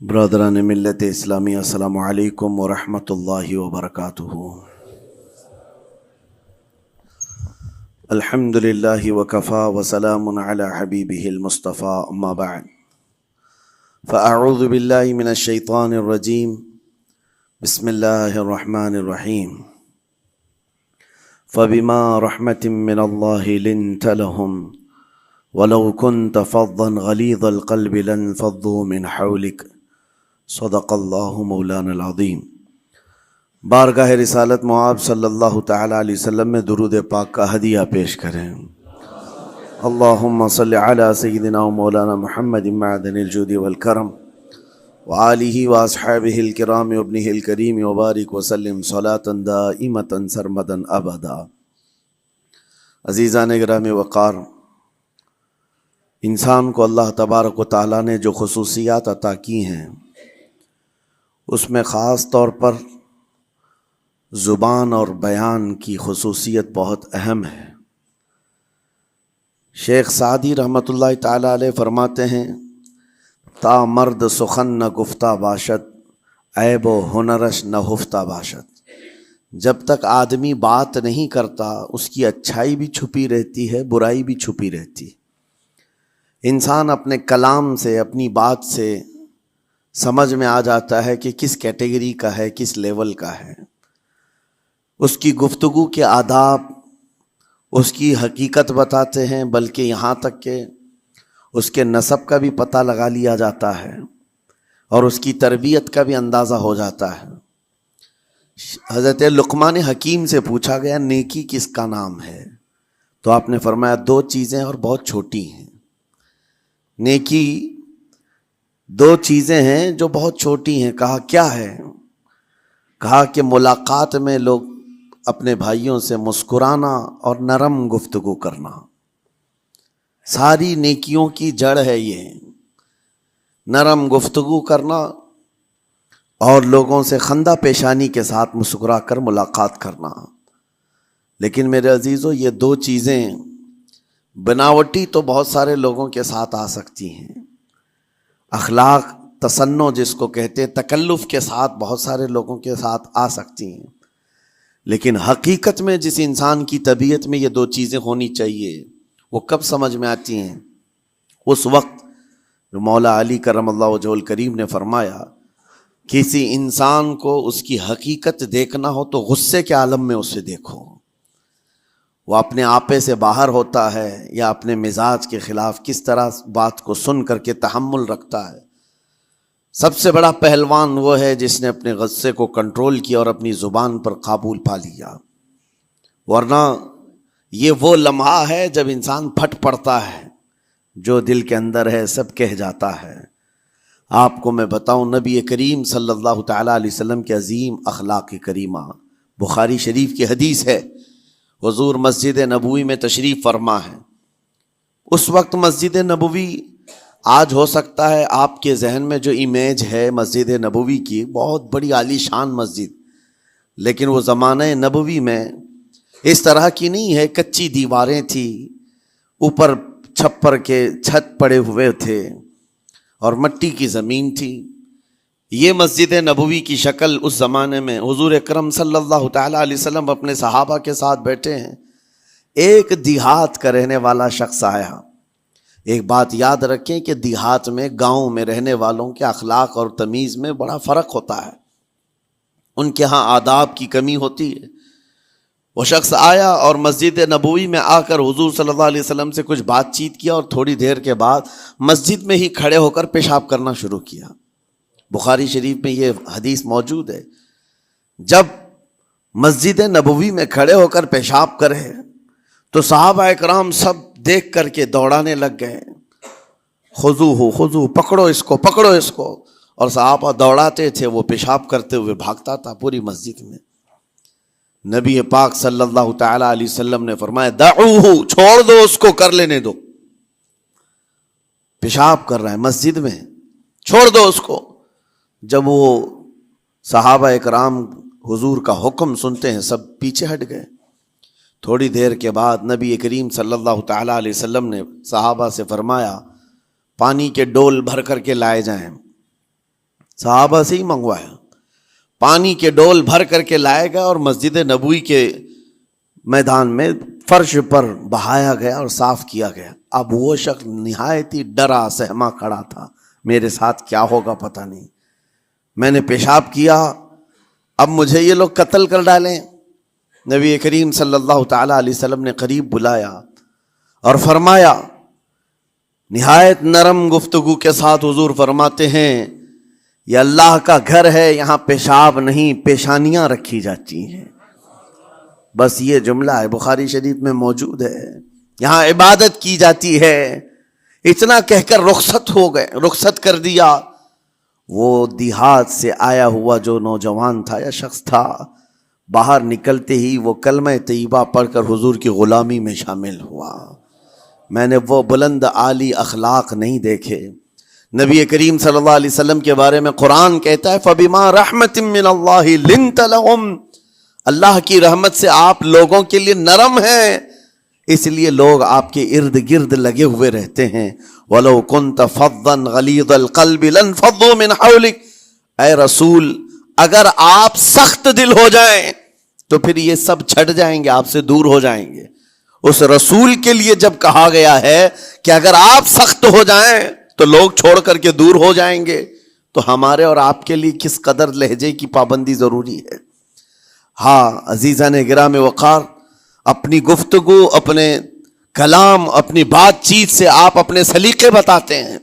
برادران ملت اسلامی، السلام علیکم ورحمۃ اللہ وبرکاتہ۔ الحمد للہ وکفا وسلام علی حبیبہ المصطفیٰ، اما بعد فاعوذ باللہ من الشیطان الرجیم، بسم اللہ الرحمن الرحیم۔ فبما رحمۃ من اللہ لنت لهم ولو كنت فظا غلیظ القلب لانفضوا من حولک، صدق اللہ مولانا العظیم۔ بارگاہ رسالت معاب صلی اللہ تعالی علیہ وسلم میں درود پاک کا ہدیہ پیش کریں۔ اللہم صلی علی سیدنا و مولانا محمد معدن الجود والکرم وآلہ واصحابہ الکرام وابنہ الکریم وبارک وسلم صلاة دائمة سرمدا ابدا۔ عزیزان گرامی وقار، انسان کو اللہ تبارک و تعالیٰ نے جو خصوصیات عطا کی ہیں، اس میں خاص طور پر زبان اور بیان کی خصوصیت بہت اہم ہے۔ شیخ سعدی رحمۃ اللہ تعالی علیہ فرماتے ہیں، تا مرد سخن نہ گفتہ باشد، عیب و ہنرش نہ ہفتہ باشد۔ جب تک آدمی بات نہیں کرتا، اس کی اچھائی بھی چھپی رہتی ہے، برائی بھی چھپی رہتی ہے۔ انسان اپنے کلام سے، اپنی بات سے سمجھ میں آ جاتا ہے کہ کس کیٹیگری کا ہے، کس لیول کا ہے۔ اس کی گفتگو کے آداب اس کی حقیقت بتاتے ہیں، بلکہ یہاں تک کہ اس کے نسب کا بھی پتہ لگا لیا جاتا ہے اور اس کی تربیت کا بھی اندازہ ہو جاتا ہے۔ حضرت لقمان حکیم سے پوچھا گیا نیکی کس کا نام ہے، تو آپ نے فرمایا دو چیزیں اور بہت چھوٹی ہیں۔ نیکی دو چیزیں ہیں جو بہت چھوٹی ہیں۔ کہا کیا ہے؟ کہا کہ ملاقات میں لوگ اپنے بھائیوں سے مسکرانا اور نرم گفتگو کرنا۔ ساری نیکیوں کی جڑ ہے یہ، نرم گفتگو کرنا اور لوگوں سے خندہ پیشانی کے ساتھ مسکرا کر ملاقات کرنا۔ لیکن میرے عزیزو، یہ دو چیزیں بناوٹی تو بہت سارے لوگوں کے ساتھ آ سکتی ہیں، اخلاق تصنع جس کو کہتے ہیں، تکلف کے ساتھ بہت سارے لوگوں کے ساتھ آ سکتی ہیں، لیکن حقیقت میں جس انسان کی طبیعت میں یہ دو چیزیں ہونی چاہیے، وہ کب سمجھ میں آتی ہیں؟ اس وقت جو مولا علی کرم اللہ وجہہ الکریم نے فرمایا، کسی انسان کو اس کی حقیقت دیکھنا ہو تو غصے کے عالم میں اسے دیکھو۔ وہ اپنے آپے سے باہر ہوتا ہے یا اپنے مزاج کے خلاف کس طرح بات کو سن کر کے تحمل رکھتا ہے۔ سب سے بڑا پہلوان وہ ہے جس نے اپنے غصے کو کنٹرول کیا اور اپنی زبان پر قابو پا لیا، ورنہ یہ وہ لمحہ ہے جب انسان پھٹ پڑتا ہے، جو دل کے اندر ہے سب کہہ جاتا ہے۔ آپ کو میں بتاؤں، نبی کریم صلی اللہ تعالیٰ علیہ وسلم کے عظیم اخلاق کریمہ، بخاری شریف کی حدیث ہے، حضور مسجد نبوی میں تشریف فرما ہے۔ اس وقت مسجد نبوی، آج ہو سکتا ہے آپ کے ذہن میں جو امیج ہے مسجد نبوی کی، بہت بڑی عالی شان مسجد، لیکن وہ زمانہ نبوی میں اس طرح کی نہیں ہے۔ کچی دیواریں تھی، اوپر چھپر کے چھت پڑے ہوئے تھے اور مٹی کی زمین تھی۔ یہ مسجد نبوی کی شکل اس زمانے میں حضور اکرم صلی اللہ تعالیٰ علیہ وسلم اپنے صحابہ کے ساتھ بیٹھے ہیں۔ ایک دیہات کا رہنے والا شخص آیا۔ ایک بات یاد رکھیں کہ دیہات میں، گاؤں میں رہنے والوں کے اخلاق اور تمیز میں بڑا فرق ہوتا ہے، ان کے ہاں آداب کی کمی ہوتی ہے۔ وہ شخص آیا اور مسجد نبوی میں آ کر حضور صلی اللہ علیہ وسلم سے کچھ بات چیت کیا اور تھوڑی دیر کے بعد مسجد میں ہی کھڑے ہو کر پیشاب کرنا شروع کیا۔ بخاری شریف میں یہ حدیث موجود ہے۔ جب مسجد نبوی میں کھڑے ہو کر پیشاب کرے تو صحابہ اکرام سب دیکھ کر کے دوڑانے لگ گئے، خذوہ خذوہ، پکڑو اس کو، پکڑو اس کو، اور صحابہ دوڑاتے تھے، وہ پیشاب کرتے ہوئے بھاگتا تھا پوری مسجد میں۔ نبی پاک صلی اللہ تعالی علیہ وسلم نے فرمایا دعوہ، چھوڑ دو اس کو، کر لینے دو، پیشاب کر رہا ہے مسجد میں، چھوڑ دو اس کو۔ جب وہ صحابہ اکرام حضور کا حکم سنتے ہیں، سب پیچھے ہٹ گئے۔ تھوڑی دیر کے بعد نبی کریم صلی اللہ تعالیٰ علیہ وسلم نے صحابہ سے فرمایا پانی کے ڈول بھر کر کے لائے جائیں۔ صحابہ سے ہی منگوایا، پانی کے ڈول بھر کر کے لائے گیا اور مسجد نبوی کے میدان میں فرش پر بہایا گیا اور صاف کیا گیا۔ اب وہ شخص نہایت ہی ڈرا سہما کھڑا تھا، میرے ساتھ کیا ہوگا پتہ نہیں، میں نے پیشاب کیا، اب مجھے یہ لوگ قتل کر ڈالیں۔ نبی کریم صلی اللہ تعالی علیہ وسلم نے قریب بلایا اور فرمایا، نہایت نرم گفتگو کے ساتھ حضور فرماتے ہیں، یہ اللہ کا گھر ہے، یہاں پیشاب نہیں پیشانیاں رکھی جاتی ہیں۔ بس یہ جملہ ہے، بخاری شریف میں موجود ہے، یہاں عبادت کی جاتی ہے۔ اتنا کہہ کر رخصت ہو گئے، رخصت کر دیا۔ وہ دیہات سے آیا ہوا جو نوجوان تھا یا شخص تھا، باہر نکلتے ہی وہ کلمہ طیبہ پڑھ کر حضور کی غلامی میں شامل ہوا۔ میں نے وہ بلند عالی اخلاق نہیں دیکھے۔ نبی کریم صلی اللہ علیہ وسلم کے بارے میں قرآن کہتا ہے، فَبِمَا رَحْمَةٍ مِّنَ اللَّهِ لِنْتَ لَهُمْ، اللہ کی رحمت سے آپ لوگوں کے لیے نرم ہیں، اس لیے لوگ آپ کے ارد گرد لگے ہوئے رہتے ہیں۔ وَلَوْ كُنْتَ فَظًّا غَلِيظَ الْقَلْبِ لَانفَضُّوا مِنْ حَوْلِكَ، اے رسول اگر آپ سخت دل ہو جائیں تو پھر یہ سب چھٹ جائیں گے، آپ سے دور ہو جائیں گے۔ اس رسول کے لیے جب کہا گیا ہے کہ اگر آپ سخت ہو جائیں تو لوگ چھوڑ کر کے دور ہو جائیں گے، تو ہمارے اور آپ کے لیے کس قدر لہجے کی پابندی ضروری ہے۔ ہاں عزیزان گرام وقار، اپنی گفتگو، اپنے کلام، اپنی بات چیت سے آپ اپنے سلیقے بتاتے ہیں۔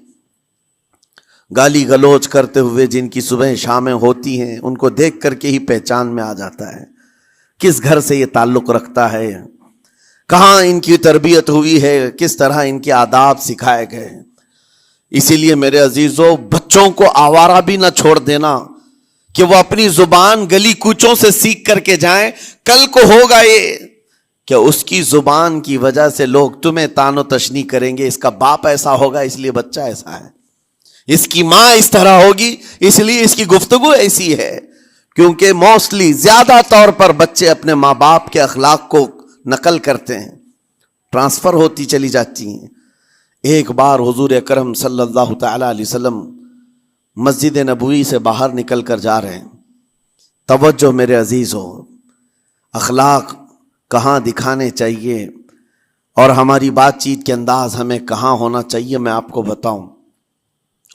گالی گلوچ کرتے ہوئے جن کی صبح شامیں ہوتی ہیں، ان کو دیکھ کر کے ہی پہچان میں آ جاتا ہے کس گھر سے یہ تعلق رکھتا ہے، کہاں ان کی تربیت ہوئی ہے، کس طرح ان کے آداب سکھائے گئے۔ اسی لیے میرے عزیزو، بچوں کو آوارہ بھی نہ چھوڑ دینا کہ وہ اپنی زبان گلی کوچوں سے سیکھ کر کے جائیں۔ کل کو ہوگا یہ کہ اس کی زبان کی وجہ سے لوگ تمہیں تان و تشنی کریں گے، اس کا باپ ایسا ہوگا اس لیے بچہ ایسا ہے، اس کی ماں اس طرح ہوگی اس لیے اس کی گفتگو ایسی ہے۔ کیونکہ موسٹلی زیادہ طور پر بچے اپنے ماں باپ کے اخلاق کو نقل کرتے ہیں، ٹرانسفر ہوتی چلی جاتی ہیں۔ ایک بار حضور اکرم صلی اللہ تعالی علیہ وسلم مسجد نبوی سے باہر نکل کر جا رہے ہیں۔ توجہ میرے عزیز ہو، اخلاق کہاں دکھانے چاہیے اور ہماری بات چیت کے انداز ہمیں کہاں ہونا چاہیے، میں آپ کو بتاؤں۔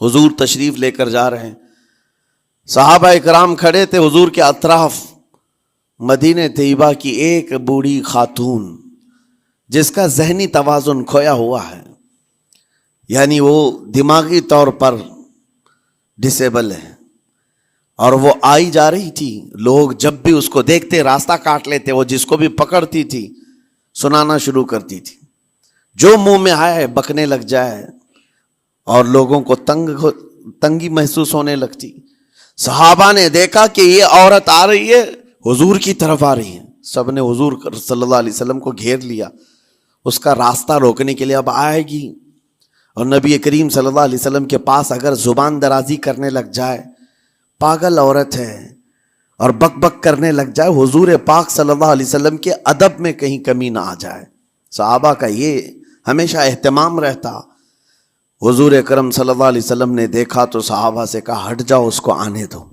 حضور تشریف لے کر جا رہے ہیں، صحابہ اکرام کھڑے تھے، حضور کے اطراف مدینہ طیبہ کی ایک بوڑھی خاتون جس کا ذہنی توازن کھویا ہوا ہے، یعنی وہ دماغی طور پر ڈسیبل ہے، اور وہ آئی جا رہی تھی۔ لوگ جب بھی اس کو دیکھتے راستہ کاٹ لیتے، وہ جس کو بھی پکڑتی تھی سنانا شروع کرتی تھی، جو منہ میں آئے بکنے لگ جائے، اور لوگوں کو تنگی محسوس ہونے لگتی۔ صحابہ نے دیکھا کہ یہ عورت آ رہی ہے، حضور کی طرف آ رہی ہے، سب نے حضور صلی اللہ علیہ وسلم کو گھیر لیا، اس کا راستہ روکنے کے لیے اب آئے گی۔ اور نبی کریم صلی اللہ علیہ وسلم کے پاس اگر زبان درازی کرنے لگ جائے، پاگل عورت ہے، اور بک بک کرنے لگ جائے، حضور پاک صلی اللہ علیہ وسلم کے ادب میں کہیں کمی نہ آ جائے۔ صحابہ کا یہ ہمیشہ اہتمام رہتا۔ حضور اکرم صلی اللہ علیہ وسلم نے دیکھا تو صحابہ سے کہا، ہٹ جاؤ، اس کو آنے دو،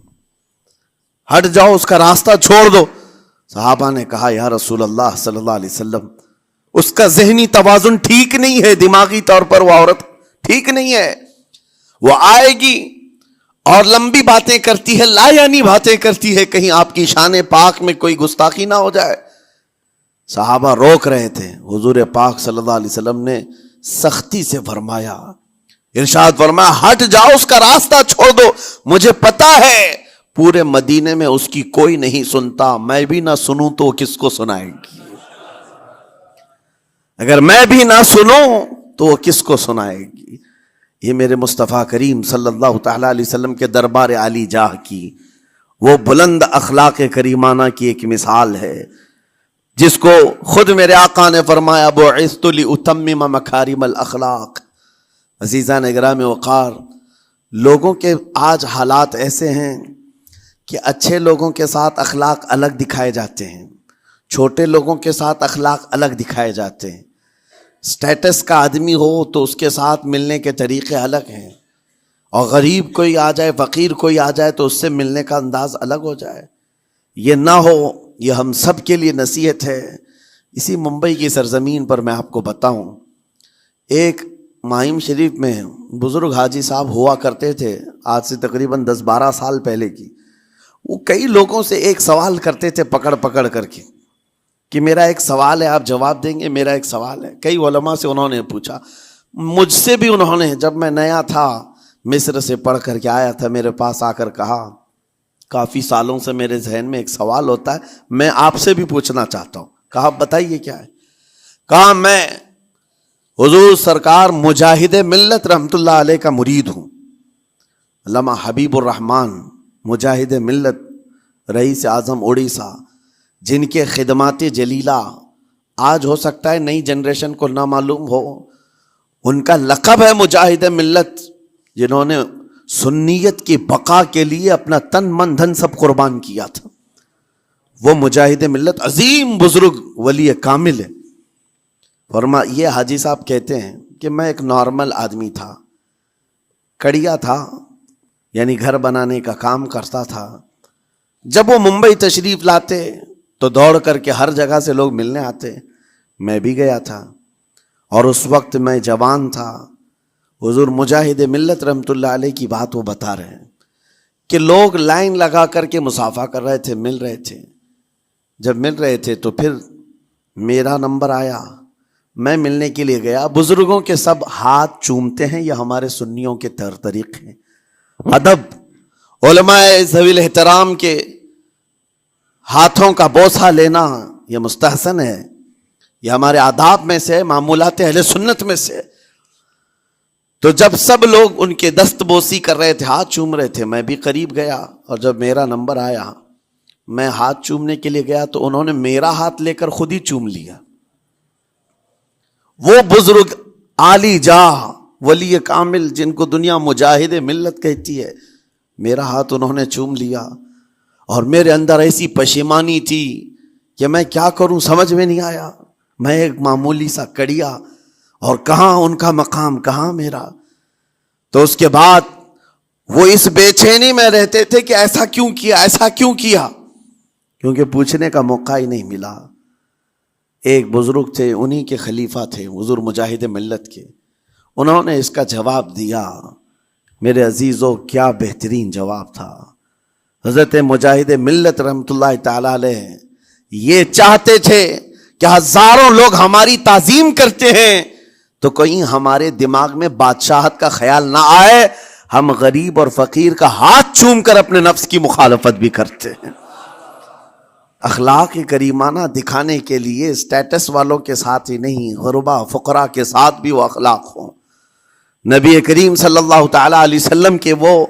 ہٹ جاؤ، اس کا راستہ چھوڑ دو۔ صحابہ نے کہا، یا رسول اللہ صلی اللہ علیہ وسلم، اس کا ذہنی توازن ٹھیک نہیں ہے، دماغی طور پر وہ عورت ٹھیک نہیں ہے، وہ آئے گی اور لمبی باتیں کرتی ہے، لا یعنی باتیں کرتی ہے، کہیں آپ کی شان پاک میں کوئی گستاخی نہ ہو جائے۔ صحابہ روک رہے تھے، حضور پاک صلی اللہ علیہ وسلم نے سختی سے فرمایا، ارشاد فرمایا، ہٹ جاؤ، اس کا راستہ چھوڑ دو، مجھے پتا ہے پورے مدینے میں اس کی کوئی نہیں سنتا، میں بھی نہ سنوں تو کس کو سنائے گی، اگر میں بھی نہ سنوں تو وہ کس کو سنائے گی۔ یہ میرے مصطفیٰ کریم صلی اللہ تعالی علیہ وسلم کے دربار عالی جاہ کی وہ بلند اخلاق کریمانہ کی ایک مثال ہے، جس کو خود میرے آقا نے فرمایا، بعثت لأتمم مکارم الاخلاق۔ عزیزان گرامی وقار، لوگوں کے آج حالات ایسے ہیں کہ اچھے لوگوں کے ساتھ اخلاق الگ دکھائے جاتے ہیں، چھوٹے لوگوں کے ساتھ اخلاق الگ دکھائے جاتے ہیں، سٹیٹس کا آدمی ہو تو اس کے ساتھ ملنے کے طریقے الگ ہیں، اور غریب کوئی آ جائے، فقیر کوئی آ جائے تو اس سے ملنے کا انداز الگ ہو جائے. یہ نہ ہو، یہ ہم سب کے لیے نصیحت ہے. اسی ممبئی کی سرزمین پر میں آپ کو بتاؤں، ایک ماہم شریف میں بزرگ حاجی صاحب ہوا کرتے تھے، آج سے تقریباً 10-12 سال پہلے کی. وہ کئی لوگوں سے ایک سوال کرتے تھے پکڑ پکڑ کر کے کہ میرا ایک سوال ہے، آپ جواب دیں گے، میرا ایک سوال ہے. کئی علماء سے انہوں نے پوچھا، مجھ سے بھی انہوں نے، جب میں نیا تھا مصر سے پڑھ کر کے آیا تھا، میرے پاس آ کر کہا کافی سالوں سے میرے ذہن میں ایک سوال ہوتا ہے، میں آپ سے بھی پوچھنا چاہتا ہوں. کہا بتائیے کیا ہے. کہا میں حضور سرکار مجاہد ملت رحمت اللہ علیہ کا مرید ہوں. علامہ حبیب الرحمن مجاہد ملت، رئیس اعظم اڑیسہ، جن کے خدمات جلیلہ آج ہو سکتا ہے نئی جنریشن کو نہ معلوم ہو. ان کا لقب ہے مجاہد ملت، جنہوں نے سنیت کی بقا کے لیے اپنا تن من دھن سب قربان کیا تھا. وہ مجاہد ملت عظیم بزرگ ولی کامل ہے. یہ حاجی صاحب کہتے ہیں کہ میں ایک نارمل آدمی تھا، کڑیا تھا، یعنی گھر بنانے کا کام کرتا تھا. جب وہ ممبئی تشریف لاتے تو دوڑ کر کے ہر جگہ سے لوگ ملنے آتے. میں بھی گیا تھا، اور اس وقت میں جوان تھا. حضور مجاہد ملت رحمت اللہ علیہ کی بات وہ بتا رہے ہیں کہ لوگ لائن لگا کر کے مصافحہ کر رہے تھے، مل رہے تھے. جب مل رہے تھے تو پھر میرا نمبر آیا، میں ملنے کے لیے گیا. بزرگوں کے سب ہاتھ چومتے ہیں، یہ ہمارے سنیوں کے طریق ہیں. ادب، علماء ذوی الاحترام کے ہاتھوں کا بوسہ لینا یہ مستحسن ہے، یہ ہمارے آداب میں سے، معمولات اہل سنت میں سے. تو جب سب لوگ ان کے دست بوسی کر رہے تھے، ہاتھ چوم رہے تھے، میں بھی قریب گیا، اور جب میرا نمبر آیا میں ہاتھ چومنے کے لیے گیا تو انہوں نے میرا ہاتھ لے کر خود ہی چوم لیا. وہ بزرگ عالی جاہ ولی کامل جن کو دنیا مجاہد ملت کہتی ہے، میرا ہاتھ انہوں نے چوم لیا. اور میرے اندر ایسی پشیمانی تھی کہ میں کیا کروں، سمجھ میں نہیں آیا. میں ایک معمولی سا کڑیا، اور کہاں ان کا مقام، کہاں میرا. تو اس کے بعد وہ اس بے چینی میں رہتے تھے کہ ایسا کیوں کیا، ایسا کیوں کیا، کیونکہ پوچھنے کا موقع ہی نہیں ملا. ایک بزرگ تھے، انہی کے خلیفہ تھے حضور مجاہد ملت کے، انہوں نے اس کا جواب دیا. میرے عزیزوں کیا بہترین جواب تھا. حضرت مجاہد ملت رحمت اللہ تعالی علیہ یہ چاہتے تھے کہ ہزاروں لوگ ہماری تعظیم کرتے ہیں تو کہیں ہمارے دماغ میں بادشاہت کا خیال نہ آئے، ہم غریب اور فقیر کا ہاتھ چوم کر اپنے نفس کی مخالفت بھی کرتے ہیں. اخلاق کریمانہ دکھانے کے لیے اسٹیٹس والوں کے ساتھ ہی نہیں، غربا فقراء کے ساتھ بھی وہ اخلاق ہوں. نبی کریم صلی اللہ تعالی علیہ وسلم کے وہ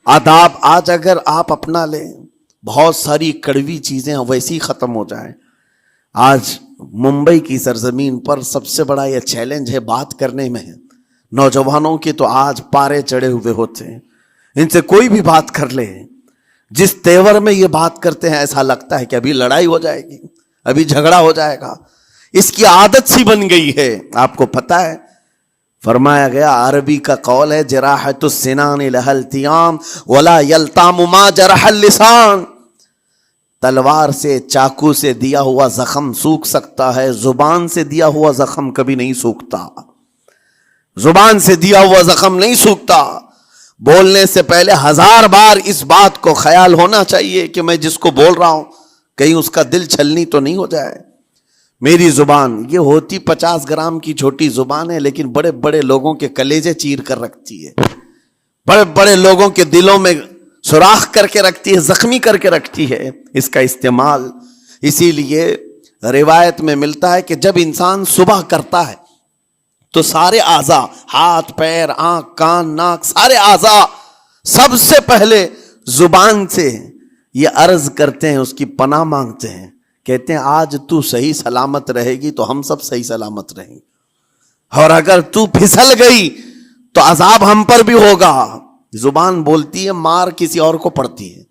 آداب آج اگر آپ اپنا لیں، بہت ساری کڑوی چیزیں ویسی ختم ہو جائیں. آج ممبئی کی سرزمین پر سب سے بڑا یہ چیلنج ہے بات کرنے میں. نوجوانوں کے تو آج پارے چڑھے ہوئے ہوتے ہیں، ان سے کوئی بھی بات کر لے، جس تیور میں یہ بات کرتے ہیں ایسا لگتا ہے کہ ابھی لڑائی ہو جائے گی، ابھی جھگڑا ہو جائے گا. اس کی عادت سی بن گئی ہے. آپ کو پتہ ہے فرمایا گیا، عربی کا قول ہے جراحت السنان لها التیام ولا یلتام ما جرح اللسان. تلوار سے، چاقو سے دیا ہوا زخم سوکھ سکتا ہے، زبان سے دیا ہوا زخم کبھی نہیں سوکھتا. زبان سے دیا ہوا زخم نہیں سوکھتا. بولنے سے پہلے 1000 بار اس بات کو خیال ہونا چاہیے کہ میں جس کو بول رہا ہوں کہیں اس کا دل چھلنی تو نہیں ہو جائے. میری زبان یہ ہوتی 50 گرام کی چھوٹی زبان ہے، لیکن بڑے بڑے لوگوں کے کلیجے چیر کر رکھتی ہے، بڑے بڑے لوگوں کے دلوں میں سوراخ کر کے رکھتی ہے، زخمی کر کے رکھتی ہے اس کا استعمال. اسی لیے روایت میں ملتا ہے کہ جب انسان صبح کرتا ہے تو سارے اعضاء، ہاتھ پیر آنکھ کان ناک، سارے اعضاء سب سے پہلے زبان سے یہ عرض کرتے ہیں، اس کی پناہ مانگتے ہیں، کہتے ہیں آج تو صحیح سلامت رہے گی تو ہم سب صحیح سلامت رہیں گے، اور اگر تو پھسل گئی تو عذاب ہم پر بھی ہوگا. زبان بولتی ہے، مار کسی اور کو پڑتی ہے.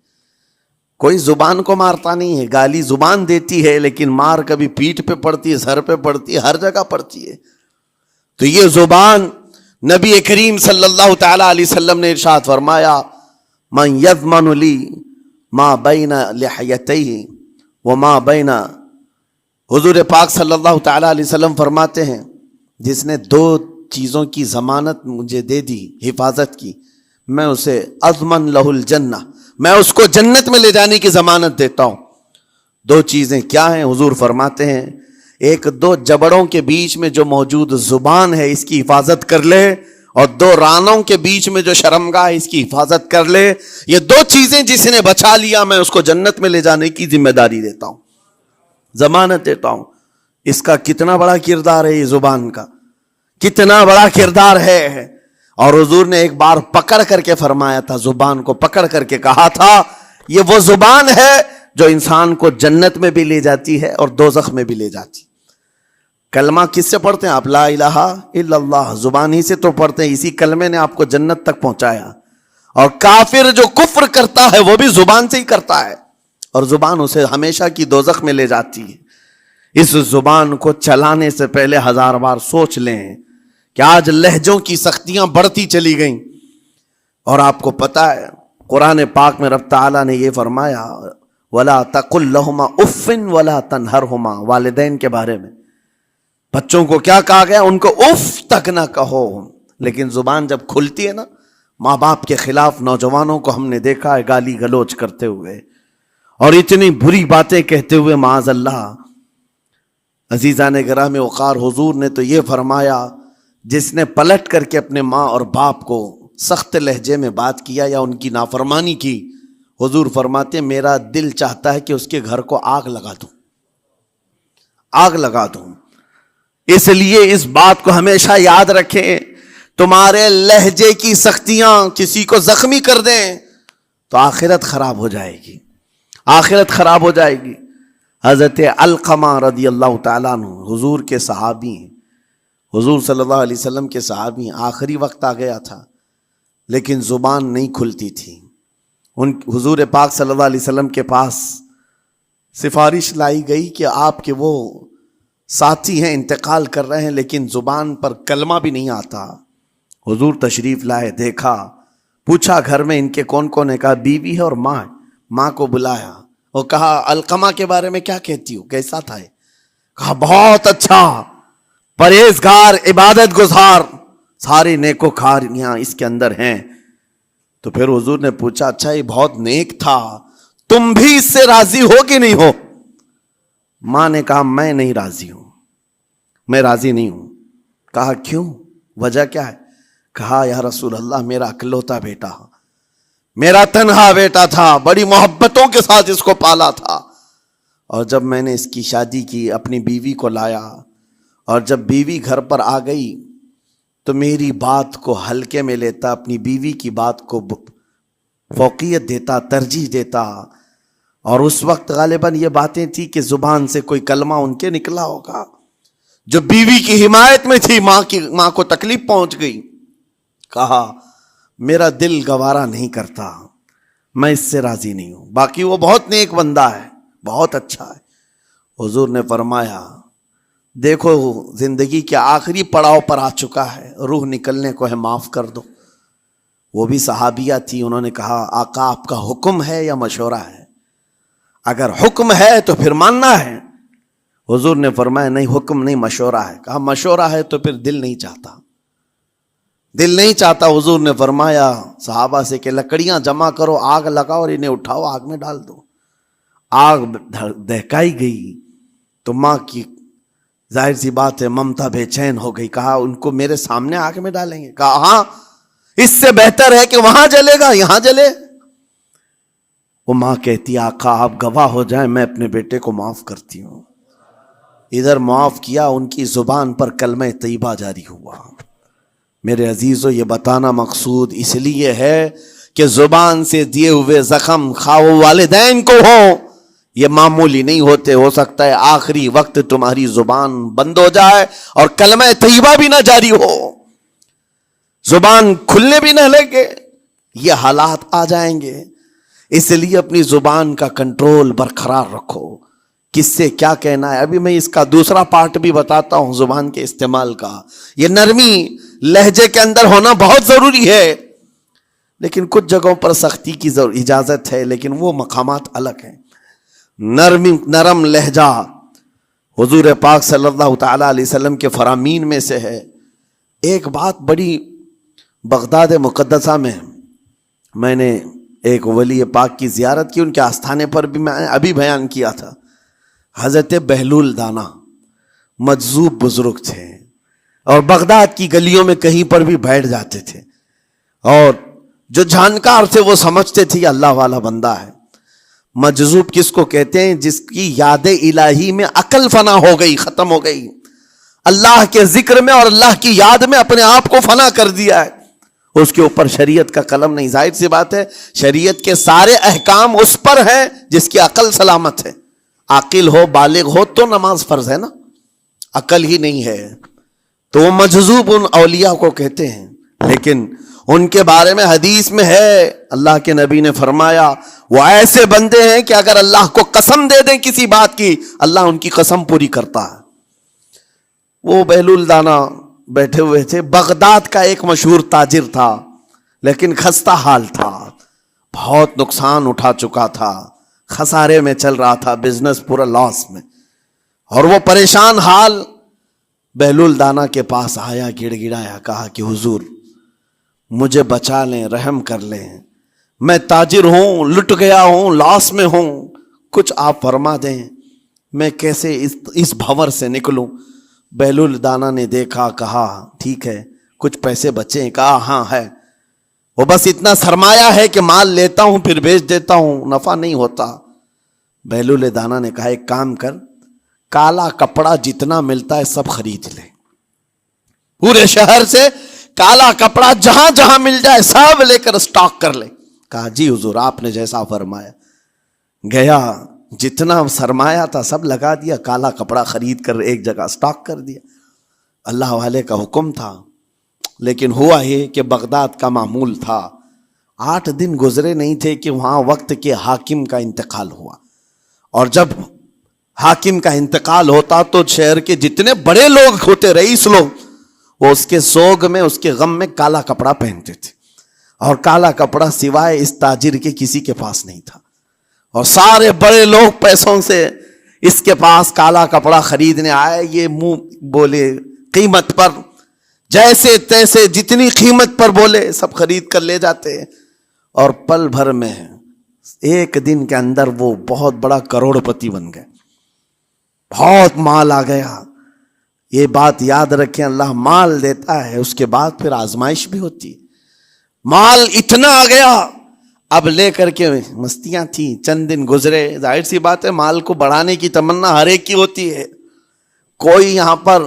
کوئی زبان کو مارتا نہیں ہے، گالی زبان دیتی ہے، لیکن مار کبھی پیٹھ پہ پڑتی ہے، سر پہ پڑتی ہے، ہر جگہ پڑتی ہے. تو یہ زبان نبی کریم صلی اللہ تعالی علیہ وسلم نے ارشاد فرمایا من یضمن لی ما بین لحیتیہ وما بین، حضور پاک صلی اللہ تعالی علیہ وسلم فرماتے ہیں جس نے دو چیزوں کی ضمانت مجھے دے دی، حفاظت کی، میں اسے اضمن لہ الجنہ، میں اس کو جنت میں لے جانے کی ضمانت دیتا ہوں۔ دو چیزیں کیا ہیں؟ حضور فرماتے ہیں ایک دو جبڑوں کے بیچ میں جو موجود زبان ہے اس کی حفاظت کر لے، اور دو رانوں کے بیچ میں جو شرمگاہ ہے اس کی حفاظت کر لے۔ یہ دو چیزیں جس نے بچا لیا میں اس کو جنت میں لے جانے کی ذمہ داری دیتا ہوں، ضمانت دیتا ہوں۔ اس کا کتنا بڑا کردار ہے، یہ زبان کا کتنا بڑا کردار ہے۔ اور حضور نے ایک بار پکڑ کر کے فرمایا تھا، زبان کو پکڑ کر کے کہا تھا یہ وہ زبان ہے جو انسان کو جنت میں بھی لے جاتی ہے اور دوزخ میں بھی لے جاتی۔ کلمہ کس سے پڑھتے ہیں آپ؟ لا الہ الا اللہ، زبان ہی سے تو پڑھتے ہیں، اسی کلمے نے آپ کو جنت تک پہنچایا۔ اور کافر جو کفر کرتا ہے وہ بھی زبان سے ہی کرتا ہے، اور زبان اسے ہمیشہ کی دوزخ میں لے جاتی ہے۔ اس زبان کو چلانے سے پہلے 1000 بار سوچ لیں کہ آج لہجوں کی سختیاں بڑھتی چلی گئیں، اور آپ کو پتہ ہے قرآن پاک میں رب تعالیٰ نے یہ فرمایا وَلَا تَقُلْ لَهُمَا اُفٍّ وَلَا تَنْهَرْهُمَا، والدین کے بارے میں بچوں کو کیا کہا گیا؟ ان کو اف تک نہ کہو۔ لیکن زبان جب کھلتی ہے نا، ماں باپ کے خلاف نوجوانوں کو ہم نے دیکھا ہے گالی گلوچ کرتے ہوئے اور اتنی بری باتیں کہتے ہوئے، معاذ اللہ۔ عزیزان گرامی وقار، حضور نے تو یہ فرمایا جس نے پلٹ کر کے اپنے ماں اور باپ کو سخت لہجے میں بات کیا یا ان کی نافرمانی کی، حضور فرماتے ہیں میرا دل چاہتا ہے کہ اس کے گھر کو آگ لگا دوں، آگ لگا دوں۔ اس لیے اس بات کو ہمیشہ یاد رکھیں، تمہارے لہجے کی سختیاں کسی کو زخمی کر دیں تو آخرت خراب ہو جائے گی، آخرت خراب ہو جائے گی۔ حضرت علقمہ رضی اللہ تعالیٰ عنہ حضور کے صحابی ہیں، حضور صلی اللہ علیہ وسلم کے صحابی ہیں۔ آخری وقت آ گیا تھا لیکن زبان نہیں کھلتی تھی۔ حضور پاک صلی اللہ علیہ وسلم کے پاس سفارش لائی گئی کہ آپ کے وہ ساتھی ہیں انتقال کر رہے ہیں لیکن زبان پر کلمہ بھی نہیں آتا۔ حضور تشریف لائے، دیکھا، پوچھا گھر میں ان کے کون کون ہے؟ کہا بیوی ہے اور ماں ہے۔ ماں کو بلایا اور کہا علقمہ کے بارے میں کیا کہتی ہو، کیسا تھا ہے؟ کہا بہت اچھا، پرہیزگار، عبادت گزار، سارے نیکوکاریاں اس کے اندر ہیں۔ تو پھر حضور نے پوچھا اچھا یہ بہت نیک تھا، تم بھی اس سے راضی ہو کہ نہیں ہو؟ ماں نے کہا میں نہیں راضی ہوں، میں راضی نہیں ہوں۔ کہا کیوں، وجہ کیا ہے؟ کہا یا رسول اللہ میرا اکلوتا بیٹا، میرا تنہا بیٹا تھا، بڑی محبتوں کے ساتھ اس کو پالا تھا، اور جب میں نے اس کی شادی کی اپنی بیوی کو لایا، اور جب بیوی گھر پر آ گئی تو میری بات کو ہلکے میں لیتا، اپنی بیوی کی بات کو فوقیت دیتا، ترجیح دیتا۔ اور اس وقت غالباً یہ باتیں تھی کہ زبان سے کوئی کلمہ ان کے نکلا ہوگا جو بیوی کی حمایت میں تھی، ماں کو تکلیف پہنچ گئی۔ کہا میرا دل گوارا نہیں کرتا، میں اس سے راضی نہیں ہوں، باقی وہ بہت نیک بندہ ہے، بہت اچھا ہے۔ حضور نے فرمایا دیکھو زندگی کے آخری پڑاؤ پر آ چکا ہے، روح نکلنے کو ہے، معاف کر دو۔ وہ بھی صحابیہ تھی، انہوں نے کہا آقا آپ کا حکم ہے یا مشورہ ہے؟ اگر حکم ہے تو پھر ماننا ہے۔ حضور نے فرمایا نہیں، حکم نہیں، مشورہ ہے۔ کہا مشورہ ہے تو پھر دل نہیں چاہتا، دل نہیں چاہتا۔ حضور نے فرمایا صحابہ سے کہ لکڑیاں جمع کرو، آگ لگاؤ اور انہیں اٹھاؤ، آگ میں ڈال دو۔ آگ دہکائی گئی تو ماں کی ظاہر سی بات ہے ممتا بے چین ہو گئی۔ کہا ان کو میرے سامنے آگ میں ڈالیں گے؟ کہا ہاں، اس سے بہتر ہے کہ وہاں جلے گا، یہاں جلے۔ وہ ماں کہتی آقا آپ گواہ ہو جائیں، میں اپنے بیٹے کو معاف کرتی ہوں۔ ادھر معاف کیا، ان کی زبان پر کلمہ طیبہ جاری ہوا۔ میرے عزیزو یہ بتانا مقصود اس لیے ہے کہ زبان سے دیے ہوئے زخم خواہ والدین کو ہو، یہ معمولی نہیں ہوتے۔ ہو سکتا ہے آخری وقت تمہاری زبان بند ہو جائے اور کلمہ طیبہ بھی نہ جاری ہو، زبان کھلنے بھی نہ لگے، یہ حالات آ جائیں گے۔ اس لیے اپنی زبان کا کنٹرول برقرار رکھو، کس سے کیا کہنا ہے۔ ابھی میں اس کا دوسرا پارٹ بھی بتاتا ہوں زبان کے استعمال کا۔ یہ نرمی لہجے کے اندر ہونا بہت ضروری ہے، لیکن کچھ جگہوں پر سختی کی اجازت ہے، لیکن وہ مقامات الگ ہیں۔ نرم لہجہ حضور پاک صلی اللہ تعالی علیہ وسلم کے فرامین میں سے ہے۔ ایک بات بڑی، بغداد مقدسہ میں نے ایک ولی پاک کی زیارت کی، ان کے آستانے پر بھی میں ابھی بیان کیا تھا۔ حضرت بہلول دانا مجذوب بزرگ تھے، اور بغداد کی گلیوں میں کہیں پر بھی بیٹھ جاتے تھے، اور جو جانکار تھے وہ سمجھتے تھے یہ اللہ والا بندہ ہے۔ مجذوب کس کو کہتے ہیں؟ جس کی یاد الہی میں عقل فنا ہو گئی، ختم ہو گئی، اللہ کے ذکر میں اور اللہ کی یاد میں اپنے آپ کو فنا کر دیا ہے، اس کے اوپر شریعت کا قلم نہیں۔ ظاہر سی بات ہے شریعت کے سارے احکام اس پر ہیں جس کی عقل سلامت ہے۔ عاقل ہو، بالغ ہو تو نماز فرض ہے نا، عقل ہی نہیں ہے تو وہ مجذوب ان اولیاء کو کہتے ہیں۔ لیکن ان کے بارے میں حدیث میں ہے، اللہ کے نبی نے فرمایا وہ ایسے بندے ہیں کہ اگر اللہ کو قسم دے دیں کسی بات کی، اللہ ان کی قسم پوری کرتا ہے۔ وہ بہلول دانا بیٹھے ہوئے تھے، بغداد کا ایک مشہور تاجر تھا، لیکن خستہ حال تھا، بہت نقصان اٹھا چکا تھا، خسارے میں چل رہا تھا، بزنس پورا لاس میں، اور وہ پریشان حال بہلول دانا کے پاس آیا، گڑ گڑایا، کہا کہ حضور مجھے بچا لیں، رحم کر لیں، میں تاجر ہوں، لٹ گیا ہوں، لاس میں ہوں، کچھ آپ فرما دیں، میں کیسے اس بھنور سے نکلوں؟ بہلول دانا نے دیکھا، کہا ٹھیک ہے، کچھ پیسے بچے ہیں؟ کہا ہاں ہے، وہ بس اتنا سرمایہ ہے کہ مال لیتا ہوں پھر بیچ دیتا ہوں، نفع نہیں ہوتا۔ بہلول دانا نے کہا ایک کام کر، کالا کپڑا جتنا ملتا ہے سب خرید لے، پورے شہر سے کالا کپڑا جہاں جہاں مل جائے سب لے کر اسٹاک کر لے۔ کہا جی حضور آپ نے جیسا فرمایا۔ گیا، جتنا سرمایہ تھا سب لگا دیا، کالا کپڑا خرید کر ایک جگہ اسٹاک کر دیا۔ اللہ والے کا حکم تھا، لیکن ہوا یہ کہ بغداد کا معمول تھا، 8 دن گزرے نہیں تھے کہ وہاں وقت کے حاکم کا انتقال ہوا، اور جب حاکم کا انتقال ہوتا تو شہر کے جتنے بڑے لوگ ہوتے، رئیس لوگ، وہ اس کے سوگ میں، اس کے غم میں کالا کپڑا پہنتے تھے، اور کالا کپڑا سوائے اس تاجر کے کسی کے پاس نہیں تھا، اور سارے بڑے لوگ پیسوں سے اس کے پاس کالا کپڑا خریدنے آئے، یہ منہ بولے قیمت پر، جیسے تیسے جتنی قیمت پر بولے سب خرید کر لے جاتے، اور پل بھر میں ایک دن کے اندر وہ بہت بڑا کروڑ پتی بن گئے، بہت مال آ گیا۔ یہ بات یاد رکھیں، اللہ مال دیتا ہے، اس کے بعد پھر آزمائش بھی ہوتی ہے۔ مال اتنا آ گیا، اب لے کر کے مستیاں تھیں، چند دن گزرے، ظاہر سی بات ہے مال کو بڑھانے کی تمنا ہر ایک کی ہوتی ہے، کوئی یہاں پر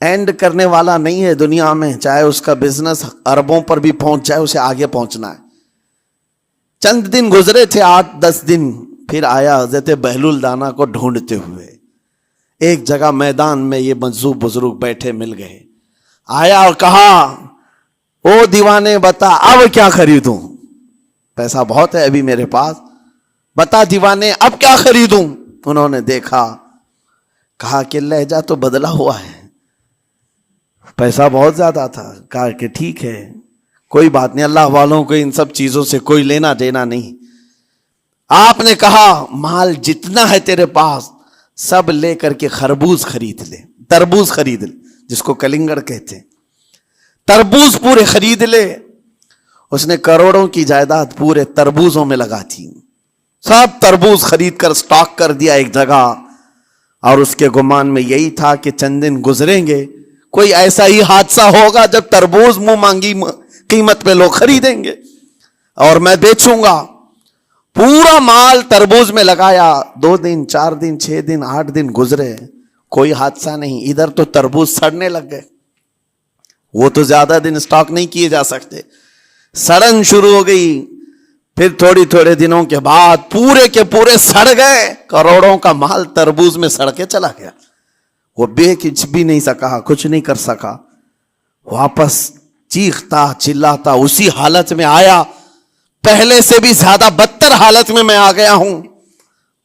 اینڈ کرنے والا نہیں ہے دنیا میں، چاہے اس کا بزنس اربوں پر بھی پہنچ جائے، اسے آگے پہنچنا ہے۔ چند دن گزرے تھے، 8-10 دن، پھر آیا حضرت بہلول دانا کو ڈھونڈتے ہوئے، ایک جگہ میدان میں یہ مجذوب بزرگ بیٹھے مل گئے، آیا اور کہا او دیوانے بتا اب کیا خریدوں، پیسہ بہت ہے ابھی میرے پاس، بتا دیوانے اب کیا خریدوں؟ انہوں نے دیکھا، کہا کہ لہجہ تو بدلا ہوا ہے، پیسہ بہت زیادہ تھا، کہا کہ ٹھیک ہے کوئی بات نہیں، اللہ والوں کو ان سب چیزوں سے کوئی لینا دینا نہیں۔ آپ نے کہا مال جتنا ہے تیرے پاس سب لے کر کے خربوز خرید لے، تربوز خرید لے، جس کو کلنگڑ کہتے ہیں، تربوز پورے خرید لے۔ اس نے کروڑوں کی جائیداد پورے تربوزوں میں لگا تھی، سب تربوز خرید کر سٹاک کر دیا ایک جگہ، اور اس کے گمان میں یہی تھا کہ چند دن گزریں گے، کوئی ایسا ہی حادثہ ہوگا جب تربوز منہ مانگی قیمت پہ لوگ خریدیں گے اور میں بیچوں گا۔ پورا مال تربوز میں لگایا، 2 دن 4 دن 6 دن 8 دن گزرے، کوئی حادثہ نہیں، ادھر تو تربوز سڑنے لگ گئے، وہ تو زیادہ دن سٹاک نہیں کیے جا سکتے، سڑن شروع ہو گئی، پھر تھوڑے دنوں کے بعد پورے کے پورے سڑ گئے، کروڑوں کا مال تربوز میں سڑ کے چلا گیا، وہ کچھ بھی نہیں سکا، کچھ نہیں کر سکا، واپس چیختا چلاتا اسی حالت میں آیا، پہلے سے بھی زیادہ بدتر حالت میں میں آ گیا ہوں،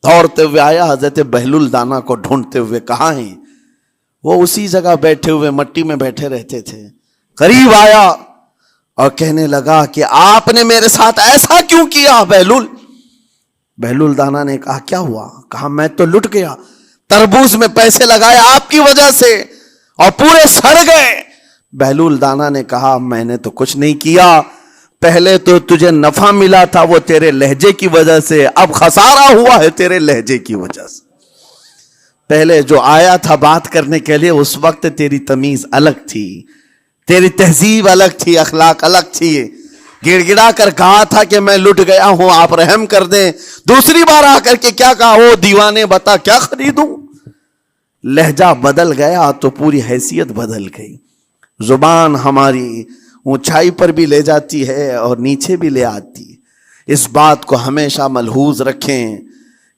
دوڑتے ہوئے آیا، حضرت بہلول دانا کو ڈھونڈتے ہوئے، کہاں ہیں؟ وہ اسی جگہ بیٹھے ہوئے مٹی میں بیٹھے رہتے تھے، قریب آیا اور کہنے لگا کہ آپ نے میرے ساتھ ایسا کیوں کیا بہلول؟ بہلول دانا نے کہا کیا ہوا؟ کہا میں تو لٹ گیا، تربوز میں پیسے لگائے آپ کی وجہ سے اور پورے سڑ گئے۔ بہلول دانا نے کہا میں نے تو کچھ نہیں کیا، پہلے تو تجھے نفع ملا تھا وہ تیرے لہجے کی وجہ سے، اب خسارہ ہوا ہے تیرے لہجے کی وجہ سے۔ پہلے جو آیا تھا بات کرنے کے لیے اس وقت تیری تمیز الگ تھی، تیری تہذیب الگ تھی، اخلاق الگ تھی، گڑ گڑا کر کہا تھا کہ میں لٹ گیا ہوں آپ رحم کر دیں۔ دوسری بار آ کر کے کیا کہا؟ او دیوانے بتا کیا خریدوں؟ لہجہ بدل گیا تو پوری حیثیت بدل گئی۔ زبان ہماری اونچائی پر بھی لے جاتی ہے اور نیچے بھی لے آتی ہے۔ اس بات کو ہمیشہ ملحوظ رکھیں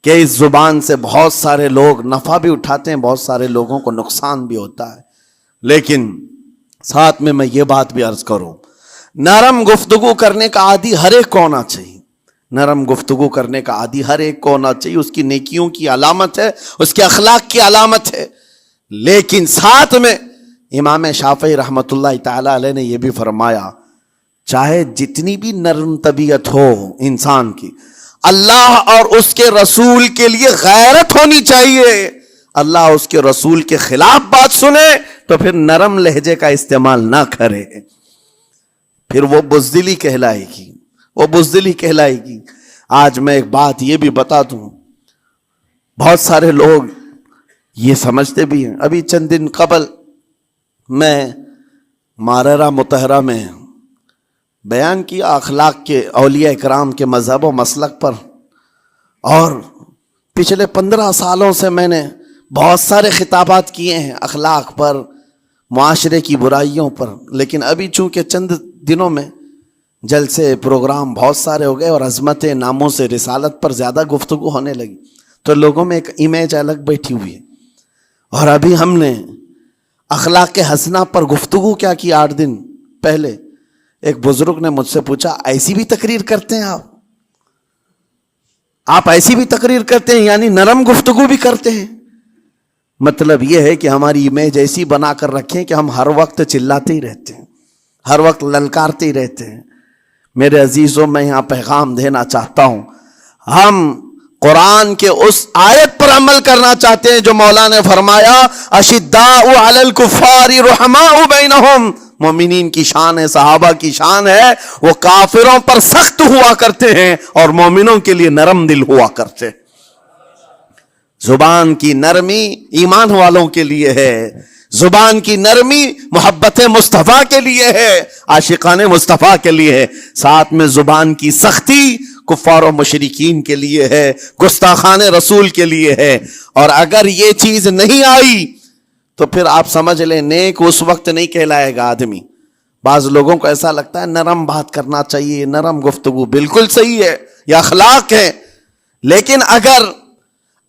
کہ اس زبان سے بہت سارے لوگ نفع بھی اٹھاتے ہیں، بہت سارے لوگوں کو نقصان بھی ہوتا ہے۔ لیکن ساتھ میں یہ بات بھی عرض کروں، نرم گفتگو کرنے کا عادی ہر ایک کو ہونا چاہیے، نرم گفتگو کرنے کا عادی ہر ایک کو ہونا چاہیے، اس کی نیکیوں کی علامت ہے، اس کے اخلاق کی علامت ہے۔ لیکن ساتھ میں امام شافعی رحمۃ اللہ تعالی علیہ نے یہ بھی فرمایا، چاہے جتنی بھی نرم طبیعت ہو انسان کی، اللہ اور اس کے رسول کے لیے غیرت ہونی چاہیے۔ اللہ اس کے رسول کے خلاف بات سنے تو پھر نرم لہجے کا استعمال نہ کرے، پھر وہ بزدلی کہلائے گی، وہ بزدلی کہلائے گی۔ آج میں ایک بات یہ بھی بتا دوں، بہت سارے لوگ یہ سمجھتے بھی ہیں، ابھی چند دن قبل میں ماررہ مطہرہ میں بیان کیا اخلاق کے، اولیاء اکرام کے مذہب و مسلک پر، اور پچھلے 15 سالوں سے میں نے بہت سارے خطابات کیے ہیں اخلاق پر، معاشرے کی برائیوں پر، لیکن ابھی چونکہ چند دنوں میں جلسے پروگرام بہت سارے ہو گئے اور عظمت ناموس رسالت پر زیادہ گفتگو ہونے لگی تو لوگوں میں ایک امیج الگ بیٹھی ہوئی ہے۔ اور ابھی ہم نے اخلاق حسنہ پر گفتگو کیا کی 8 دن پہلے، ایک بزرگ نے مجھ سے پوچھا ایسی بھی تقریر کرتے ہیں آپ ایسی بھی تقریر کرتے ہیں، یعنی نرم گفتگو بھی کرتے ہیں؟ مطلب یہ ہے کہ ہماری امیج ایسی بنا کر رکھیں کہ ہم ہر وقت چلاتے ہی رہتے ہیں، ہر وقت للکارتے ہی رہتے ہیں۔ میرے عزیزوں، میں یہاں پیغام دینا چاہتا ہوں، ہم قرآن کے اس آیت پر عمل کرنا چاہتے ہیں جو مولا نے فرمایا اشداء علی الکفار رحماء بینہم، مومنین کی شان ہے، صحابہ کی شان ہے، وہ کافروں پر سخت ہوا کرتے ہیں اور مومنوں کے لیے نرم دل ہوا کرتے ہیں۔ زبان کی نرمی ایمان والوں کے لیے ہے، زبان کی نرمی محبت مصطفیٰ کے لیے ہے، عاشقان مصطفیٰ کے لیے ہے، ساتھ میں زبان کی سختی کفار و مشرکین کے لیے ہے، گستاخان رسول کے لیے ہے۔ اور اگر یہ چیز نہیں آئی تو پھر آپ سمجھ لیں نیک اس وقت نہیں کہلائے گا آدمی۔ بعض لوگوں کو ایسا لگتا ہے نرم بات کرنا چاہیے، نرم گفتگو، بالکل صحیح ہے، یہ اخلاق ہے، لیکن اگر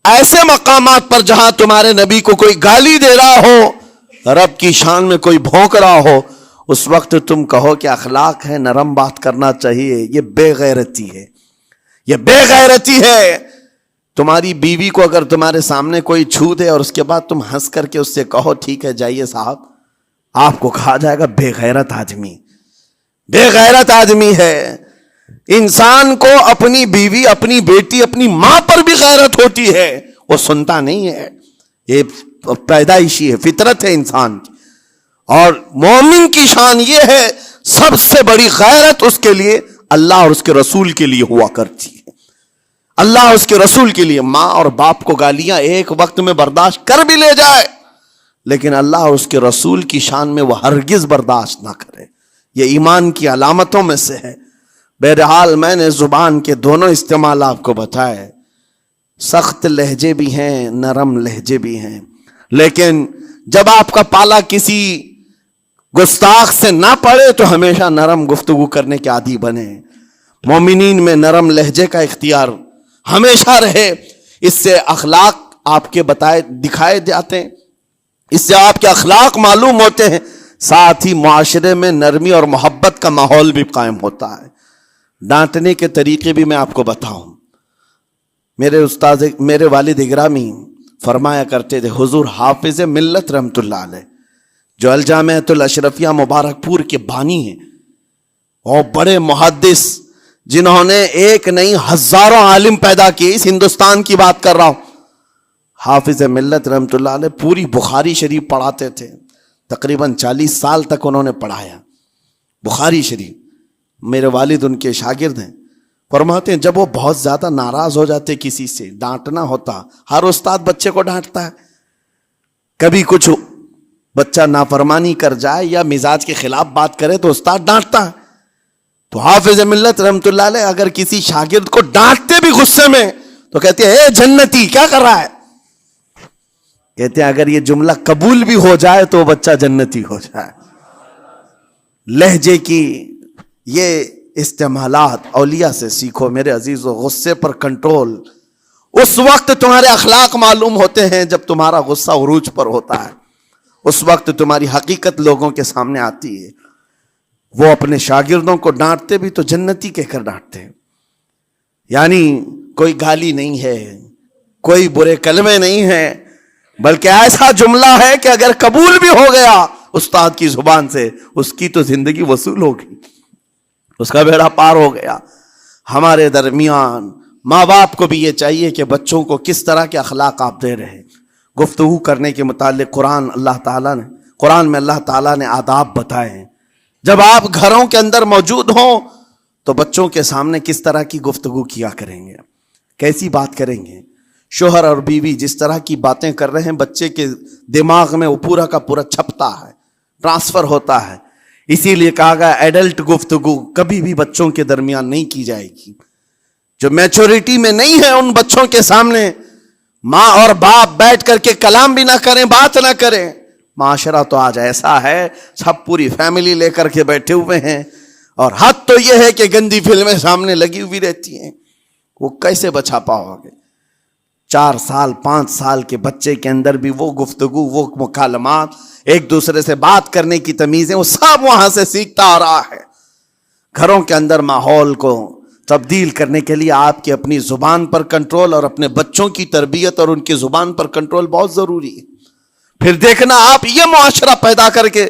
ایسے مقامات پر جہاں تمہارے نبی کو کوئی گالی دے رہا ہو، رب کی شان میں کوئی بھونک رہا ہو، اس وقت تم کہو کہ اخلاق ہے، نرم بات کرنا چاہیے، یہ بے غیرتی ہے، یہ بے غیرتی ہے۔ تمہاری بیوی کو اگر تمہارے سامنے کوئی چھو دے اور اس کے بعد تم ہنس کر کے اس سے کہو ٹھیک ہے جائیے صاحب، آپ کو کہا جائے گا بے غیرت آدمی، بے غیرت آدمی ہے۔ انسان کو اپنی بیوی، اپنی بیٹی، اپنی ماں پر بھی غیرت ہوتی ہے، وہ سنتا نہیں ہے، یہ پیدائشی ہے، فطرت ہے انسان کی۔ اور مومن کی شان یہ ہے سب سے بڑی غیرت اس کے لیے اللہ اور اس کے رسول کے لیے ہوا کرتی ہے، اللہ اور اس کے رسول کے لیے۔ ماں اور باپ کو گالیاں ایک وقت میں برداشت کر بھی لے جائے، لیکن اللہ اور اس کے رسول کی شان میں وہ ہرگز برداشت نہ کرے، یہ ایمان کی علامتوں میں سے ہے۔ بہرحال میں نے زبان کے دونوں استعمال آپ کو بتائے، سخت لہجے بھی ہیں، نرم لہجے بھی ہیں، لیکن جب آپ کا پالا کسی گستاخ سے نہ پڑے تو ہمیشہ نرم گفتگو کرنے کے عادی بنے۔ مومنین میں نرم لہجے کا اختیار ہمیشہ رہے، اس سے اخلاق آپ کے بتائے دکھائے جاتے ہیں، اس سے آپ کے اخلاق معلوم ہوتے ہیں، ساتھ ہی معاشرے میں نرمی اور محبت کا ماحول بھی قائم ہوتا ہے۔ ڈانٹنے کے طریقے بھی میں آپ کو بتاؤں، میرے والد اگرامی فرمایا کرتے تھے، حضور حافظ ملت رحمت اللہ علیہ جو الجامعۃ الاشرفیہ مبارک پور کے بانی ہیں اور بڑے محدث جنہوں نے ایک نہیں ہزاروں عالم پیدا کیے، اس ہندوستان کی بات کر رہا ہوں، حافظ ملت رحمۃ اللہ علیہ پوری بخاری شریف پڑھاتے تھے، تقریباً 40 سال تک انہوں نے پڑھایا بخاری شریف. میرے والد ان کے شاگرد ہیں. فرماتے ہیں جب وہ بہت زیادہ ناراض ہو جاتے کسی سے، ڈانٹنا ہوتا، ہر استاد بچے کو ڈانٹتا ہے، کبھی کچھ بچہ نافرمانی کر جائے یا مزاج کے خلاف بات کرے تو استاد ڈانٹتا ہے. تو حافظ ملت رحمۃ اللہ علیہ اگر کسی شاگرد کو ڈانٹتے بھی غصے میں تو کہتے ہیں اے جنتی کیا کر رہا ہے. کہتے ہیں اگر یہ جملہ قبول بھی ہو جائے تو بچہ جنتی ہو جائے. لہجے کی یہ استعمالات اولیاء سے سیکھو میرے عزیزو. غصے پر کنٹرول اس وقت تمہارے اخلاق معلوم ہوتے ہیں جب تمہارا غصہ عروج پر ہوتا ہے، اس وقت تمہاری حقیقت لوگوں کے سامنے آتی ہے. وہ اپنے شاگردوں کو ڈانٹتے بھی تو جنتی کہہ کر ڈانٹتے ہیں، یعنی کوئی گالی نہیں ہے، کوئی برے کلمے نہیں ہیں، بلکہ ایسا جملہ ہے کہ اگر قبول بھی ہو گیا استاد کی زبان سے اس کی تو زندگی وصول ہوگی، اس کا بیڑا پار ہو گیا. ہمارے درمیان ماں باپ کو بھی یہ چاہیے کہ بچوں کو کس طرح کے اخلاق آپ دے رہے. گفتگو کرنے کے متعلق قرآن میں اللہ تعالیٰ نے آداب بتائے ہیں. جب آپ گھروں کے اندر موجود ہوں تو بچوں کے سامنے کس طرح کی گفتگو کیا کریں گے، کیسی بات کریں گے. شوہر اور بیوی جس طرح کی باتیں کر رہے ہیں بچے کے دماغ میں وہ پورا کا پورا چھپتا ہے، ٹرانسفر ہوتا ہے. اسی لیے کہا گیا ایڈلٹ گفتگو کبھی بھی بچوں کے درمیان نہیں کی جائے گی. جو میچورٹی میں نہیں ہے ان بچوں کے سامنے ماں اور باپ بیٹھ کر کے کلام بھی نہ کریں، بات نہ کریں. معاشرہ تو آج ایسا ہے سب پوری فیملی لے کر کے بیٹھے ہوئے ہیں، اور حد تو یہ ہے کہ گندی فلمیں سامنے لگی ہوئی رہتی ہیں. وہ کیسے بچا پاؤ گے؟ 4 سال 5 سال کے بچے کے اندر بھی وہ گفتگو، وہ مکالمات، ایک دوسرے سے بات کرنے کی تمیزیں، وہ سب وہاں سے سیکھتا آ رہا ہے. گھروں کے اندر ماحول کو تبدیل کرنے کے لیے آپ کی اپنی زبان پر کنٹرول اور اپنے بچوں کی تربیت اور ان کی زبان پر کنٹرول بہت ضروری ہے. پھر دیکھنا آپ یہ معاشرہ پیدا کر کے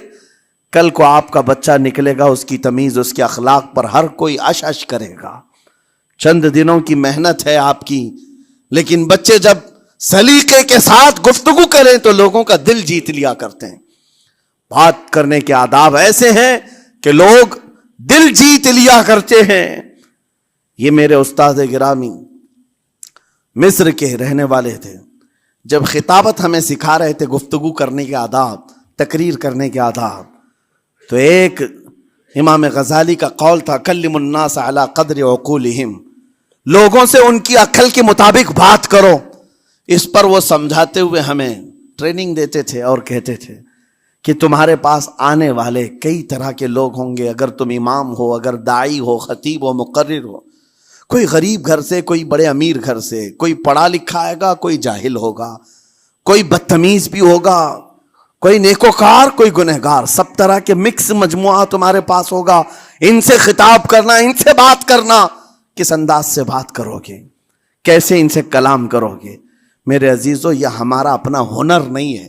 کل کو آپ کا بچہ نکلے گا، اس کی تمیز، اس کے اخلاق پر ہر کوئی اش اش کرے گا. چند دنوں کی محنت ہے آپ کی، لیکن بچے جب سلیقے کے ساتھ گفتگو کریں تو لوگوں کا دل جیت لیا کرتے ہیں. بات کرنے کے آداب ایسے ہیں کہ لوگ دل جیت لیا کرتے ہیں. یہ میرے استاد گرامی مصر کے رہنے والے تھے. جب خطابت ہمیں سکھا رہے تھے گفتگو کرنے کے آداب، تقریر کرنے کے آداب، تو ایک امام غزالی کا قول تھا کلم الناس علی قدر عقولہم، لوگوں سے ان کی عقل کے مطابق بات کرو. اس پر وہ سمجھاتے ہوئے ہمیں ٹریننگ دیتے تھے اور کہتے تھے کہ تمہارے پاس آنے والے کئی طرح کے لوگ ہوں گے. اگر تم امام ہو، اگر داعی ہو، خطیب ہو، مقرر ہو، کوئی غریب گھر سے، کوئی بڑے امیر گھر سے، کوئی پڑھا لکھا آئے گا، کوئی جاہل ہوگا، کوئی بدتمیز بھی ہوگا، کوئی نیکوکار، کوئی گنہگار، سب طرح کے مکس مجموعہ تمہارے پاس ہوگا. ان سے خطاب کرنا، ان سے بات کرنا، کس انداز سے بات کرو گے، کیسے ان سے کلام کرو گے. میرے عزیزو یہ ہمارا اپنا ہنر نہیں ہے.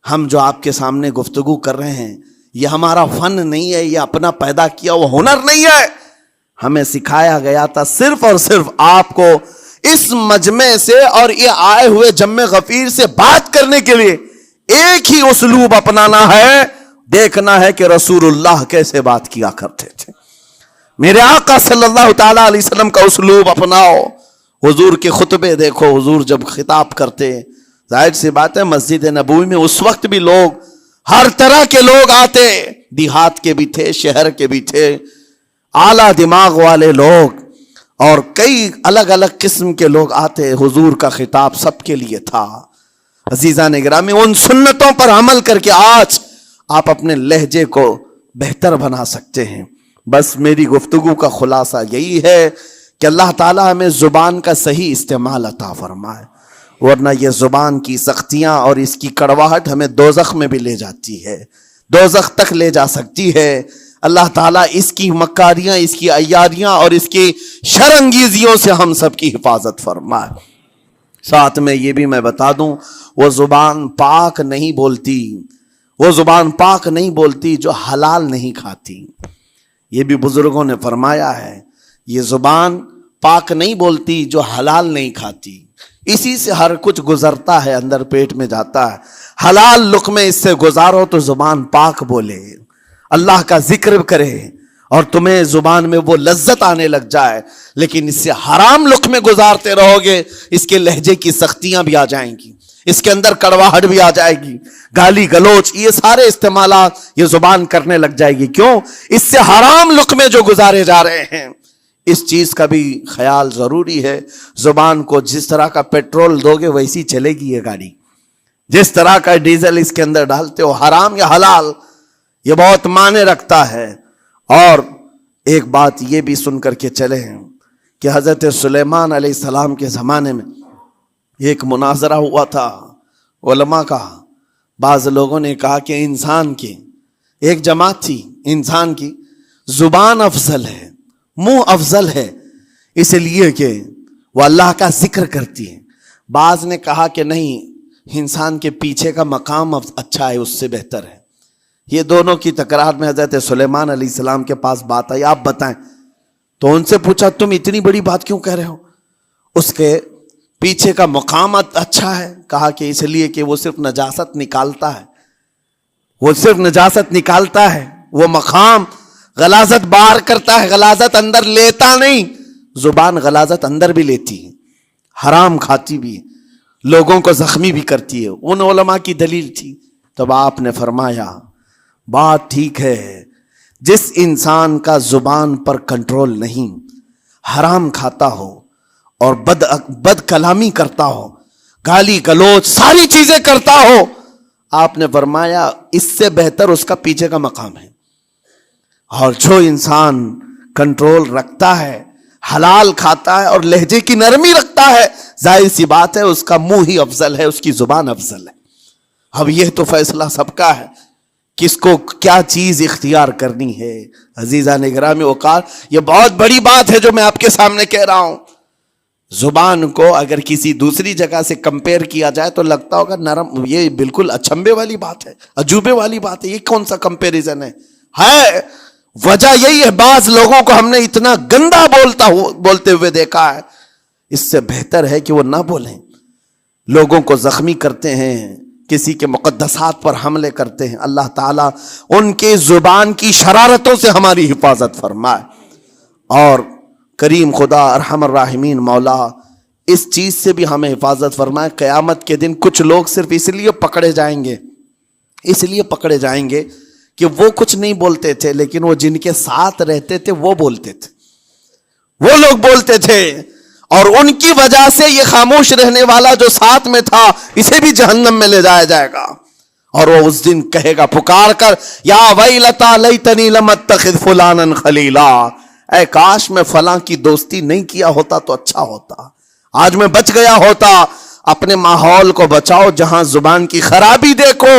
ہم جو آپ کے سامنے گفتگو کر رہے ہیں یہ ہمارا فن نہیں ہے، یہ اپنا پیدا کیا وہ ہنر نہیں ہے. ہمیں سکھایا گیا تھا صرف اور صرف آپ کو اس مجمع سے اور یہ آئے ہوئے جمع غفیر سے بات کرنے کے لیے ایک ہی اسلوب اپنانا ہے. دیکھنا ہے کہ رسول اللہ کیسے بات کیا کرتے تھے. میرے آقا صلی اللہ تعالیٰ علیہ وسلم کا اسلوب اپناؤ. حضور کے خطبے دیکھو، حضور جب خطاب کرتے، ظاہر سی بات ہے مسجد نبوی میں اس وقت بھی لوگ، ہر طرح کے لوگ آتے، دیہات کے بھی تھے، شہر کے بھی تھے، اعلیٰ دماغ والے لوگ اور کئی الگ الگ قسم کے لوگ آتے. حضور کا خطاب سب کے لیے تھا. عزیزان گرامی، ان سنتوں پر عمل کر کے آج آپ اپنے لہجے کو بہتر بنا سکتے ہیں. بس میری گفتگو کا خلاصہ یہی ہے کہ اللہ تعالیٰ ہمیں زبان کا صحیح استعمال عطا فرمائے، ورنہ یہ زبان کی سختیاں اور اس کی کڑواہٹ ہمیں دوزخ میں بھی لے جاتی ہے، دوزخ تک لے جا سکتی ہے. اللہ تعالیٰ اس کی مکاریاں، اس کی عیاریاں اور اس کی شرانگیزیوں سے ہم سب کی حفاظت فرمائے. ساتھ میں یہ بھی میں بتا دوں، وہ زبان پاک نہیں بولتی، وہ زبان پاک نہیں بولتی جو حلال نہیں کھاتی. یہ بھی بزرگوں نے فرمایا ہے، یہ زبان پاک نہیں بولتی جو حلال نہیں کھاتی. اسی سے ہر کچھ گزرتا ہے، اندر پیٹ میں جاتا ہے. حلال لقمے اس سے گزارو تو زبان پاک بولے، اللہ کا ذکر کرے اور تمہیں زبان میں وہ لذت آنے لگ جائے. لیکن اس سے حرام لقمے گزارتے رہو گے، اس کے لہجے کی سختیاں بھی آ جائیں گی، اس کے اندر کڑواہٹ بھی آ جائے گی، گالی گلوچ، یہ سارے استعمالات یہ زبان کرنے لگ جائے گی. کیوں؟ اس سے حرام لقمے جو گزارے جا رہے ہیں. اس چیز کا بھی خیال ضروری ہے. زبان کو جس طرح کا پیٹرول دو گے ویسی چلے گی یہ گاڑی. جس طرح کا ڈیزل اس کے اندر ڈالتے ہو، حرام یا حلال، یہ بہت معنی رکھتا ہے. اور ایک بات یہ بھی سن کر کے چلے ہیں کہ حضرت سلیمان علیہ السلام کے زمانے میں ایک مناظرہ ہوا تھا علماء کا. بعض لوگوں نے کہا کہ انسان کی ایک جماعت تھی، انسان کی زبان افضل ہے، منہ افضل ہے، اس لیے کہ وہ اللہ کا ذکر کرتی ہے. بعض نے کہا کہ نہیں، انسان کے پیچھے کا مقام اچھا ہے، اس سے بہتر ہے. یہ دونوں کی تکرار میں حضرت سلیمان علیہ السلام کے پاس بات آئی، آپ بتائیں. تو ان سے پوچھا تم اتنی بڑی بات کیوں کہہ رہے ہو؟ اس کے پیچھے کا مقام اچھا ہے. کہا کہ اس لیے کہ وہ صرف نجاست نکالتا ہے، وہ صرف نجاست نکالتا ہے، وہ مقام غلاظت باہر کرتا ہے، غلاظت اندر لیتا نہیں. زبان غلاظت اندر بھی لیتی ہے، حرام کھاتی بھی ہے، لوگوں کو زخمی بھی کرتی ہے. ان علماء کی دلیل تھی. تب آپ نے فرمایا بات ٹھیک ہے، جس انسان کا زبان پر کنٹرول نہیں، حرام کھاتا ہو اور بد کلامی کرتا ہو، گالی گلوچ ساری چیزیں کرتا ہو، آپ نے فرمایا اس سے بہتر اس کا پیچھے کا مقام ہے. اور جو انسان کنٹرول رکھتا ہے، حلال کھاتا ہے اور لہجے کی نرمی رکھتا ہے، ظاہر سی بات ہے اس کا منہ ہی افضل ہے، اس کی زبان افضل ہے. اب یہ تو فیصلہ سب کا ہے، کس کو کیا چیز اختیار کرنی ہے. عزیزان گرامی اوقار، یہ بہت بڑی بات ہے جو میں آپ کے سامنے کہہ رہا ہوں. زبان کو اگر کسی دوسری جگہ سے کمپیئر کیا جائے تو لگتا ہوگا نرم، یہ بالکل اچنبے والی بات ہے، عجوبے والی بات ہے، یہ کون سا کمپیریزن ہے. وجہ یہی ہے، بعض لوگوں کو ہم نے اتنا گندا بولتے ہوئے دیکھا ہے. اس سے بہتر ہے کہ وہ نہ بولیں. لوگوں کو زخمی کرتے ہیں، کسی کے مقدسات پر حملے کرتے ہیں. اللہ تعالیٰ ان کے زبان کی شرارتوں سے ہماری حفاظت فرمائے. اور کریم خدا ارحم الراحمین مولا اس چیز سے بھی ہمیں حفاظت فرمائے. قیامت کے دن کچھ لوگ صرف اس لیے پکڑے جائیں گے کہ وہ کچھ نہیں بولتے تھے، لیکن وہ جن کے ساتھ رہتے تھے وہ بولتے تھے، وہ لوگ بولتے تھے، اور ان کی وجہ سے یہ خاموش رہنے والا جو ساتھ میں تھا اسے بھی جہنم میں لے جایا جائے گا. اور وہ اس دن کہے گا پکار کر، یا ویلتا لیتنی لم اتخذ فلانا خلیلا، اے کاش میں فلاں کی دوستی نہیں کیا ہوتا تو اچھا ہوتا، آج میں بچ گیا ہوتا. اپنے ماحول کو بچاؤ، جہاں زبان کی خرابی دیکھو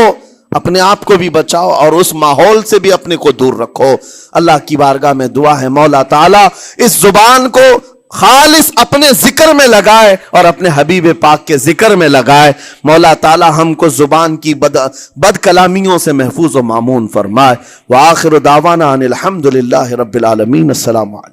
اپنے آپ کو بھی بچاؤ اور اس ماحول سے بھی اپنے کو دور رکھو. اللہ کی بارگاہ میں دعا ہے مولا تعالیٰ اس زبان کو خالص اپنے ذکر میں لگائے اور اپنے حبیب پاک کے ذکر میں لگائے. مولا تعالیٰ ہم کو زبان کی بد کلامیوں سے محفوظ و مامون فرمائے. وآخر دعوانا ان الحمد للہ رب العالمین. السلام علیکم.